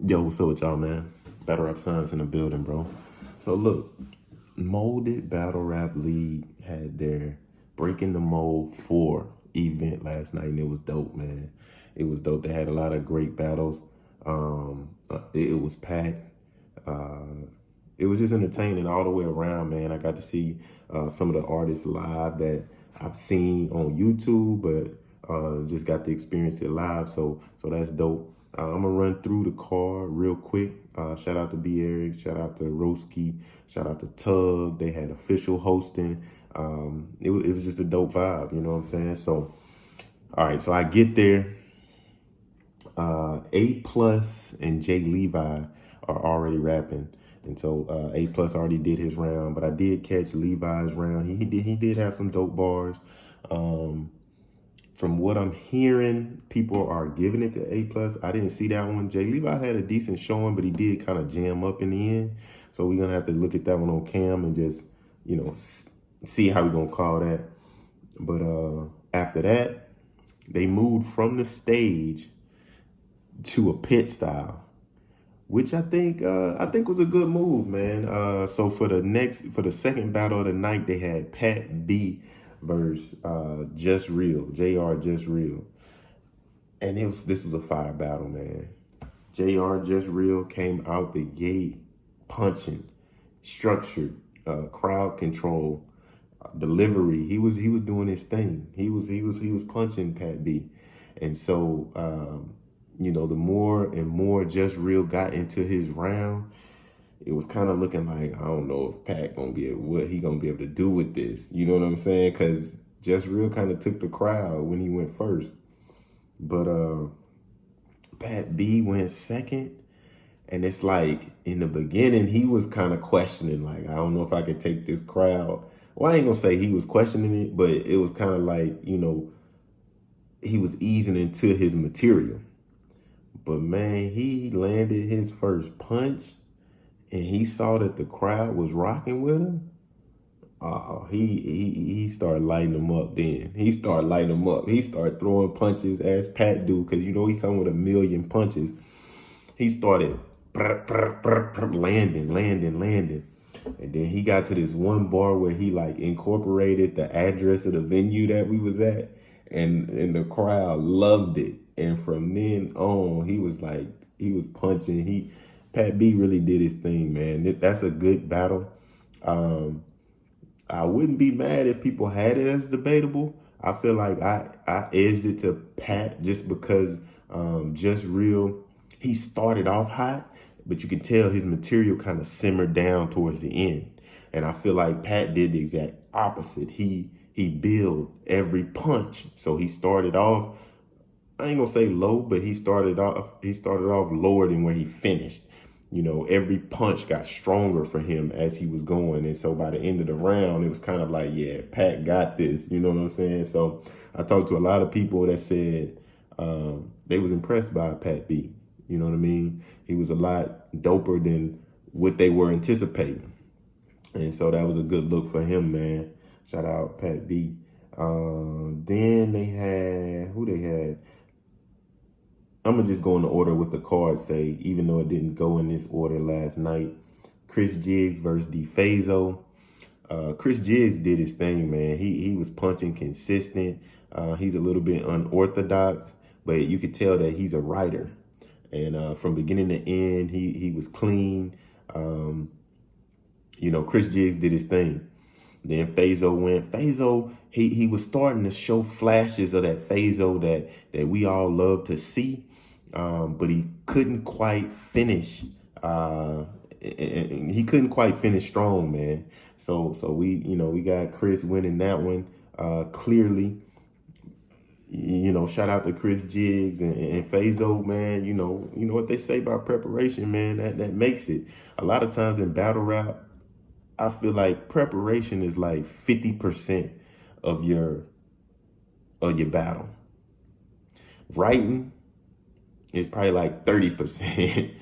Yo, what's up with y'all, man? Battle Rap Science in the building, bro. So look, Molded Battle Rap League had their Breaking the Mold 4 event last night, and it was dope, man. It was dope. They had a lot of great battles. It was packed. Uh, it was just entertaining all the way around, man. I got to see some of the artists live that I've seen on YouTube, but just got to experience it live. So that's dope. I'm gonna run through the card real quick. Shout out to B Eric, shout out to Roski, shout out to Tug. They had official hosting. It was just a dope vibe, you know what I'm saying? So, all right, so I get there. A Plus and Jay Levi are already rapping, and so A Plus already did his round, but I did catch Levi's round. He did have some dope bars. Um, from what I'm hearing, people are giving it to A Plus. I didn't see that one. Jay Levi had a decent showing, but he did kind of jam up in the end. So we're gonna have to look at that one on cam and just, see how we're gonna call that. But after that, they moved from the stage to a pit style, which I think was a good move, man. So for the second battle of the night, they had Pat B versus Just Real, JR Just Real. And this was a fire battle, man. JR Just Real came out the gate punching, structured, crowd control, delivery. He was doing his thing. He was punching Pat B. And so the more and more Just Real got into his round, it was kind of looking like, I don't know if Pat what he gonna be able to do with this. You know what I'm saying? Because Just Real kind of took the crowd when he went first. But Pat B went second. And it's like in the beginning, he was kind of questioning, like, I don't know if I could take this crowd. Well, I ain't gonna say he was questioning it, but it was kind of like, he was easing into his material. But man, he landed his first punch and he saw that the crowd was rocking with him. He started lighting them up then. He started lighting them up. He started throwing punches as Pat do, because he come with a million punches. He started landing. And then he got to this one bar where he like incorporated the address of the venue that we was at, and the crowd loved it. And from then on, he was punching. Pat B really did his thing, man. That's a good battle. I wouldn't be mad if people had it as debatable. I feel like I edged it to Pat just because Just Real, he started off hot, but you can tell his material kind of simmered down towards the end. And I feel like Pat did the exact opposite. He built every punch. So he started off, I ain't gonna say low, but he started off lower than where he finished. Every punch got stronger for him as he was going. And so by the end of the round, it was kind of like, yeah, Pat got this. You know what I'm saying? So I talked to a lot of people that said they was impressed by Pat B. You know what I mean? He was a lot doper than what they were anticipating. And so that was a good look for him, man. Shout out Pat B. Then they had, who they had? I'm going to just go in the order with the cards say, even though it didn't go in this order last night. Chris Jiggs versus DeFazo. Chris Jiggs did his thing, man. He was punching consistent. He's a little bit unorthodox, but you could tell that he's a writer. And from beginning to end, he was clean. Chris Jiggs did his thing. Then Fazo went. Fazo, he was starting to show flashes of that Fazo that we all love to see, but he couldn't quite finish. And he couldn't quite finish strong, man. So we got Chris winning that one clearly. Shout out to Chris Jiggs and Fazo, man. You know what they say about preparation, man. That makes it. A lot of times in battle rap, I feel like preparation is like 50% of your battle. Writing is probably like 30%,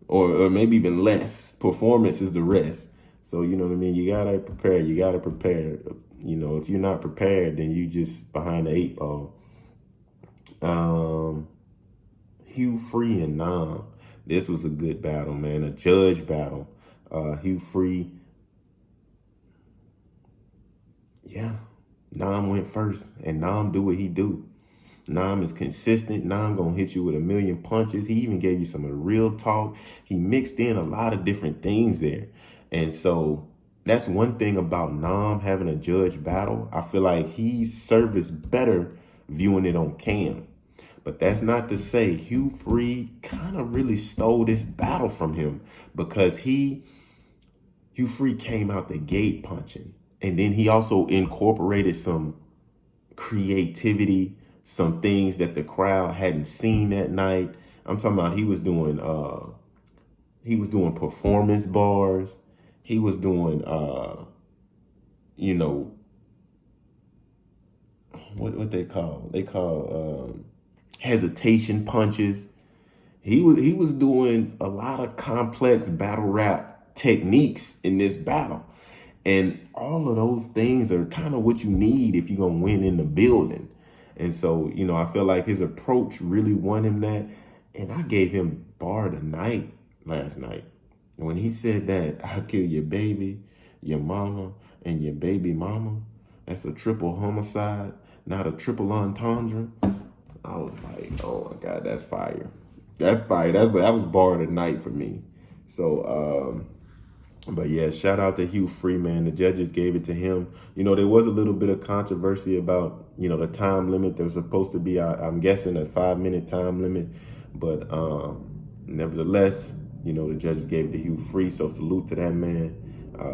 or maybe even less. Performance is the rest. So you know what I mean. You gotta prepare. If you're not prepared, then you just behind the eight ball. Hugh Free and Nam. This was a good battle, man. A judge battle. Hugh Free, yeah. Nam went first, and Nam do what he do. Nam is consistent. Nam gonna hit you with a million punches. He even gave you some of the real talk. He mixed in a lot of different things there. And so that's one thing about Nam having a judge battle. I feel like he's serviced better viewing it on cam. But that's not to say Hugh Free kind of really stole this battle from him, because Hugh Free came out the gate punching. And then he also incorporated some creativity, some things that the crowd hadn't seen that night. I'm talking about he was doing performance bars. He was doing you know, what they call hesitation punches. He was doing a lot of complex battle rap techniques in this battle. And all of those things are kind of what you need if you're going to win in the building. And so, you know, I feel like his approach really won him that. And I gave him bar of the night last night. When he said that, I'll kill your baby, your mama, and your baby mama. That's a triple homicide, not a triple entendre. I was like, oh my God, that's fire. That's fire. That was bar of the night for me. So, but yeah, shout out to Hugh Free, man. The judges gave it to him. You know, there was a little bit of controversy about, you know, the time limit. There was supposed to be, I'm guessing, a 5-minute time limit. But nevertheless, you know, the judges gave it to Hugh Free. So salute to that man.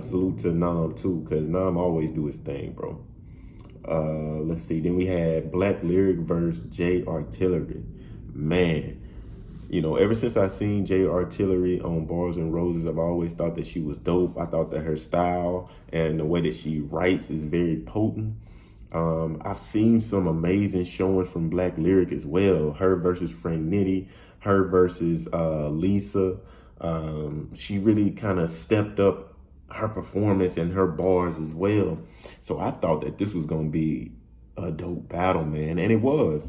Salute to Nam too, because Nam always do his thing, bro. Let's see. Then we had Black Lyric versus Jay Artillery. Man, you know, ever since I seen Jay Artillery on Bars and Roses, I've always thought that she was dope. I thought that her style and the way that she writes is very potent. I've seen some amazing showings from Black Lyric as well. Her versus Frank Nitty, her versus Lisa. She really kind of stepped up her performance and her bars as well. So I thought that this was going to be a dope battle, man. And it was.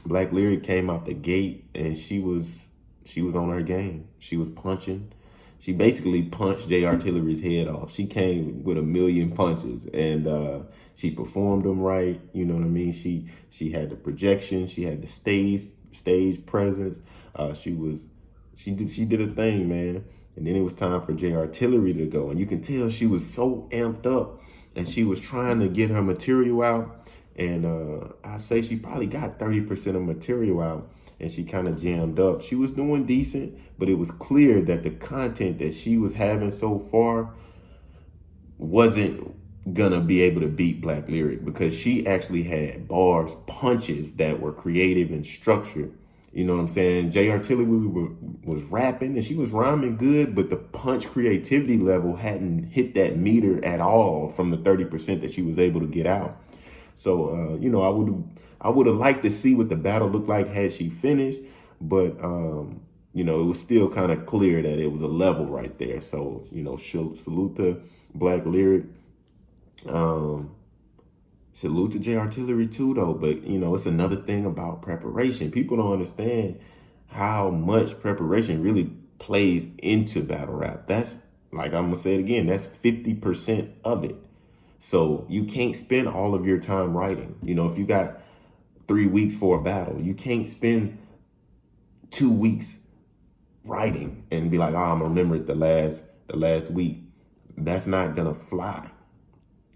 Black Lyric came out the gate and she was on her game. She was punching. She basically punched Jay Artillery's head off. She came with a million punches and she performed them right. You know what I mean? She had the projection. She had the stage presence. She did a thing, man. And then it was time for Jay Artillery to go. And you can tell she was so amped up and she was trying to get her material out. And I say she probably got 30% of material out and she kind of jammed up. She was doing decent, but it was clear that the content that she was having so far wasn't gonna be able to beat Black Lyric, because she actually had bars, punches that were creative and structured. You know what I'm saying? Jay Artillery was rapping and she was rhyming good, but the punch creativity level hadn't hit that meter at all from the 30% that she was able to get out. So, you know, I would have liked to see what the battle looked like had she finished, but, you know, it was still kind of clear that it was a level right there. So, you know, salute to Black Lyric. Salute to Jay Artillery too, though. But, you know, it's another thing about preparation. People don't understand how much preparation really plays into battle rap. That's, like I'm going to say it again, that's 50% of it. So you can't spend all of your time writing. You know, if you got 3 weeks for a battle, you can't spend 2 weeks writing and be like, oh, I'm gonna remember it the last week. That's not gonna fly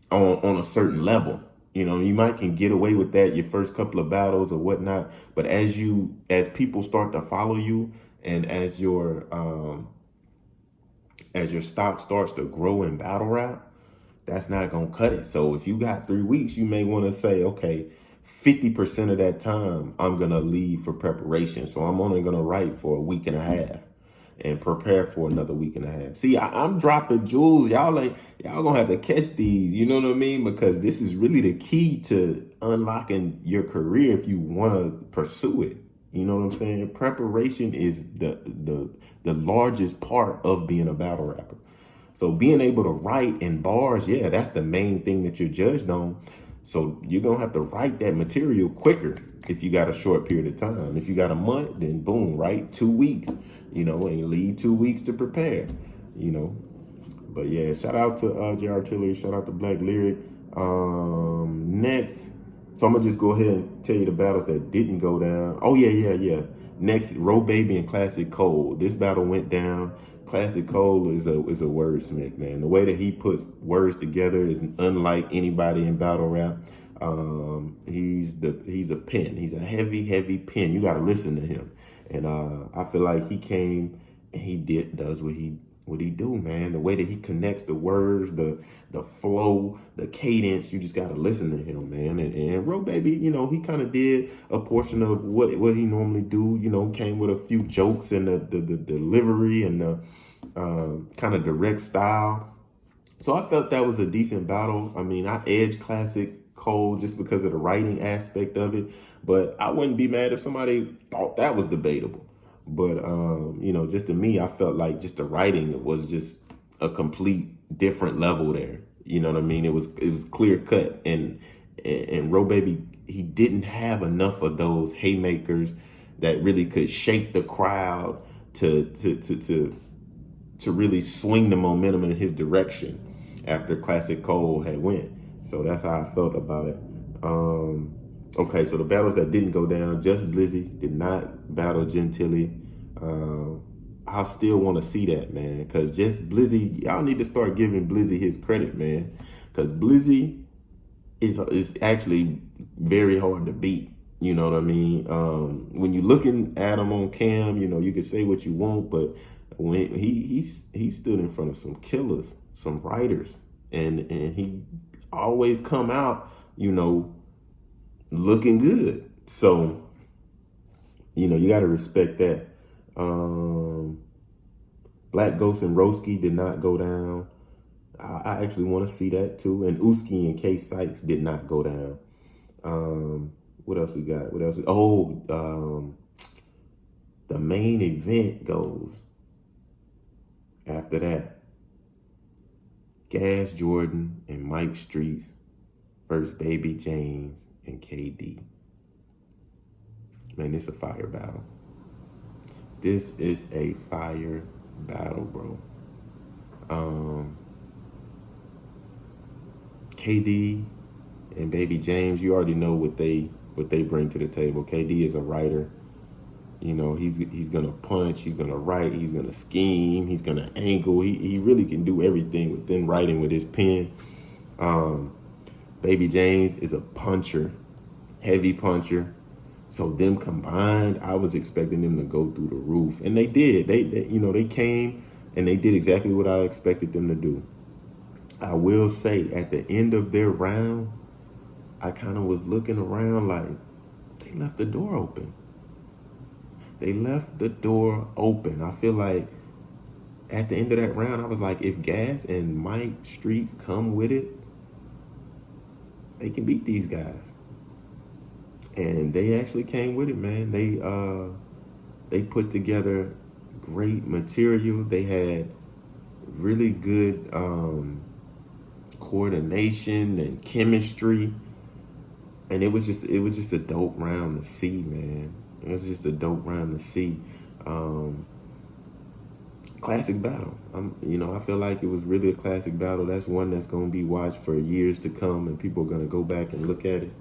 on a certain level. You know, you might can get away with that your first couple of battles or whatnot, but as people start to follow you and as your stock starts to grow in battle rap, that's not going to cut it. So if you got 3 weeks, you may want to say, okay, 50% of that time, I'm going to leave for preparation. So I'm only going to write for a week and a half and prepare for another week and a half. See, I'm dropping jewels. Y'all going to have to catch these. You know what I mean? Because this is really the key to unlocking your career if you want to pursue it. You know what I'm saying? Preparation is the largest part of being a battle rapper. So being able to write in bars, yeah, that's the main thing that you're judged on. So you're going to have to write that material quicker if you got a short period of time. If you got a month, then boom, write 2 weeks, and leave 2 weeks to prepare, you know. But yeah, shout out to J Artillery, shout out to Black Lyric. Next, so I'm gonna just go ahead and tell you the battles that didn't go down. Oh yeah. Next, Ro Baby and Classic Cole. This battle went down. Classic Cole is a wordsmith, man. The way that he puts words together is unlike anybody in battle rap. He's a pen. He's a heavy pen. You got to listen to him. And I feel like he came and he does what he do, man. The way that he connects the words, the flow, the cadence, you just gotta listen to him, man. And Ro Baby, he kind of did a portion of what he normally do. Came with a few jokes and the delivery and the kind of direct style. So I felt that was a decent battle. I mean, I edged Classic Cole just because of the writing aspect of it, but I wouldn't be mad if somebody thought that was debatable. But, just to me, I felt like just the writing was just a complete different level there. You know what I mean? It was clear cut. And Ro Baby, he didn't have enough of those haymakers that really could shake the crowd to really swing the momentum in his direction after Classic Cole had went. So that's how I felt about it. Okay, so the battles that didn't go down, Just Blizzy did not battle Gentilly. I still want to see that, man, because Just Blizzy, y'all need to start giving Blizzy his credit, man, because Blizzy is actually very hard to beat. You know what I mean? When you're looking at him on cam, you can say what you want, but when he stood in front of some killers, some writers, and he always come out, looking good. So, you got to respect that. Black Ghost and Roski did not go down. I actually want to see that too. And Uski and K Sykes did not go down. What else we got? The main event goes after that. Gas Jordan and Mike Streets versus Baby James and KD. Man, it's a fire battle. This is a fire battle, bro. KD and Baby James, you already know what they bring to the table. KD is a writer. He's gonna punch, he's gonna write, he's gonna scheme, he's gonna angle. He really can do everything within writing with his pen. Baby James is a puncher, heavy puncher. So them combined, I was expecting them to go through the roof, and they did. They came and they did exactly what I expected them to do. I will say, at the end of their round, I kind of was looking around like they left the door open. They left the door open. I feel like at the end of that round, I was like, if Gas and Mike Streets come with it, they can beat these guys. And they actually came with it, man. They put together great material. They had really good coordination and chemistry, and it was just a dope round to see, man. It was just a dope round to see. Classic battle. I feel like it was really a classic battle. That's one that's gonna be watched for years to come, and people are gonna go back and look at it.